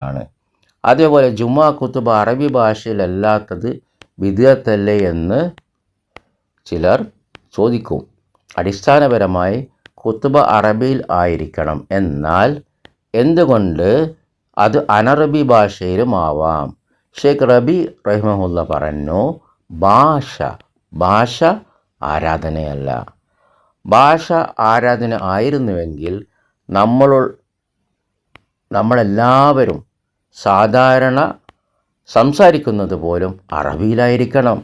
ആണ്. അതേപോലെ ജുമാ കുത്തുബ അറബി ഭാഷയിലല്ലാത്തത് ബിദ്അത്തല്ലേ എന്ന് ചിലർ ചോദിക്കും. അടിസ്ഥാനപരമായി കുത്തുബ അറബിയിൽ ആയിരിക്കണം. എന്നാൽ എന്തുകൊണ്ട് അത് അനറബി ഭാഷയിലും ആവാം? ഷെയ്ഖ് റബി റഹിമഹുല്ല പറഞ്ഞു, ഭാഷ ആരാധനയല്ല. ഭാഷ ആരാധന ആയിരുന്നുവെങ്കിൽ നമ്മളെല്ലാവരും സാധാരണ സംസാരിക്കുന്നത് പോലും അറബിയിലായിരിക്കണം.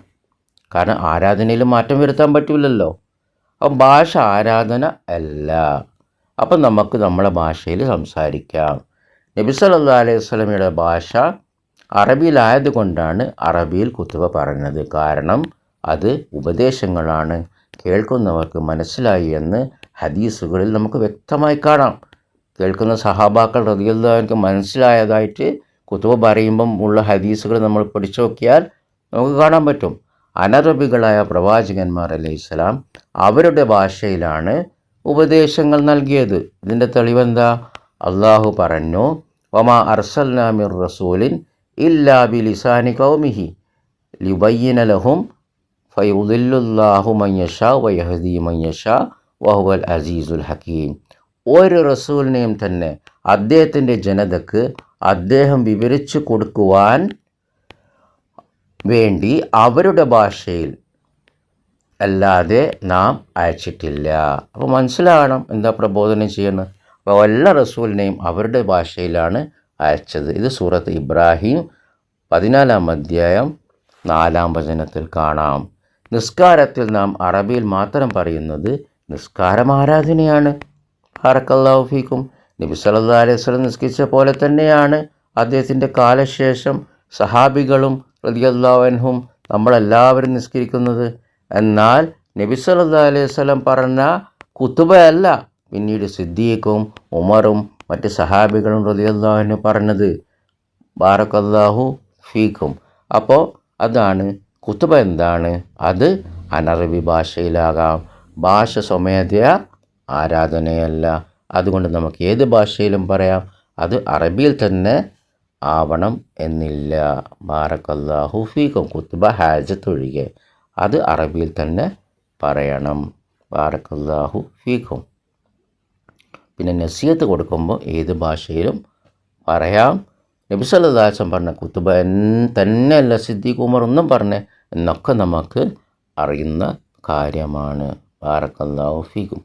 കാരണം ആരാധനയിൽ മാറ്റം വരുത്താൻ പറ്റില്ലല്ലോ. അപ്പം ഭാഷ ആരാധന അല്ല. അപ്പം നമുക്ക് നമ്മളെ ഭാഷയിൽ സംസാരിക്കാം. നബി സല്ലല്ലാഹു അലൈഹി വസല്ലമയുടെ ഭാഷ അറബിയിലായതുകൊണ്ടാണ് അറബിയിൽ കുത്തുബ പറഞ്ഞത്. കാരണം അത് ഉപദേശങ്ങളാണ്, കേൾക്കുന്നവർക്ക് മനസ്സിലായി എന്ന് ഹദീസുകളിൽ നമുക്ക് വ്യക്തമായി കാണാം. കേൾക്കുന്ന സഹാബാക്കൾ റളിയല്ലാഹു അൻഹു മനസ്സിലായതായിട്ട് കുത്തുബ പറയുമ്പം ഉള്ള ഹദീസുകൾ നമ്മൾ പഠിച്ചു നോക്കിയാൽ നമുക്ക് കാണാൻ പറ്റും. അനറബികളായ പ്രവാചകന്മാർ അലൈഹിസ്സലാം അവരുടെ ഭാഷയിലാണ് ഉപദേശങ്ങൾ നൽകിയത്. ഇതിൻ്റെ തെളിവെന്താ? അള്ളാഹു പറഞ്ഞു, വമാ അർസൽനാ മിർ റസൂലിൻ ഇല്ലാ ബിലിസാനി ഖൗമിഹി ലിയുബയ്യിന ലഹും ഫയുദില്ലുല്ലാഹു മൻ യശാ വയഹ്ദി മൻ യശാ വഹുവൽ അസീസുൽ ഹക്കീം. ഒരു റസൂലിനെയും തന്നെ അദ്ദേഹത്തിൻ്റെ ജനതക്ക് അദ്ദേഹം വിവരിച്ചു കൊടുക്കുവാൻ വേണ്ടി അവരുടെ ഭാഷയിൽ അല്ലാതെ നാം അയച്ചിട്ടില്ല. അപ്പോൾ മനസ്സിലാകണം എന്താ പ്രബോധനം ചെയ്യുന്നത്. അപ്പോൾ എല്ലാ റസൂലിനെയും അവരുടെ ഭാഷയിലാണ് അയച്ചത്. ഇത് സൂറത്ത് ഇബ്രാഹിം 14 അധ്യായം 4 വചനത്തിൽ കാണാം. നിസ്കാരത്തിൽ നാം അറബിയിൽ മാത്രം പറയുന്നത് നിസ്കാരം ആരാധനയാണ്. ബാറക്കല്ലാഹു ഫീക്കും. നബി സല്ലല്ലാഹു അലൈഹി വസല്ലം നിസ്കരിച്ച പോലെ തന്നെയാണ് അദ്ദേഹത്തിൻ്റെ കാലശേഷം സഹാബികളും റളിയല്ലാഹു അൻഹും നമ്മളെല്ലാവരും നിസ്കരിക്കുന്നത്. എന്നാൽ നബി സല്ലല്ലാഹു അലൈഹി വസല്ലം പറഞ്ഞ കുത്തുബയല്ല പിന്നീട് സിദ്ദീഖും ഉമറും മറ്റ് സഹാബികളും റളിയല്ലാഹു അൻഹു പറഞ്ഞത്. ബാറക്കല്ലാഹു ഫീക്കും. അപ്പോൾ അതാണ് കുത്തുബ. എന്താണ് അത്? അനറബി ഭാഷയിലാകാം. ഭാഷ സ്വമേധയാ ആരാധനയല്ല. അതുകൊണ്ട് നമുക്ക് ഏത് ഭാഷയിലും പറയാം. അത് അറബിയിൽ തന്നെ ആവണം എന്നില്ല. ബാറക്കല്ലാഹു ഫീക്കും. കുത്തുബ ഹാജത്ത് ഒഴികെ അത് അറബിയിൽ തന്നെ പറയണം. ബാറക്കല്ലാഹു ഫീക്കും. പിന്നെ നസീഹത്ത് കൊടുക്കുമ്പോൾ ഏത് ഭാഷയിലും പറയാം. നബി സല്ലല്ലാഹു അലൈഹി വസല്ലം പറഞ്ഞ കുത്തുബ തന്നെയല്ല സിദ്ദീഖ് ഉമർ ഒന്നും പറഞ്ഞ് എന്നൊക്കെ നമുക്ക് അറിയുന്ന കാര്യമാണ്. ബാറക്കല്ലാഹു ഫീക്കും.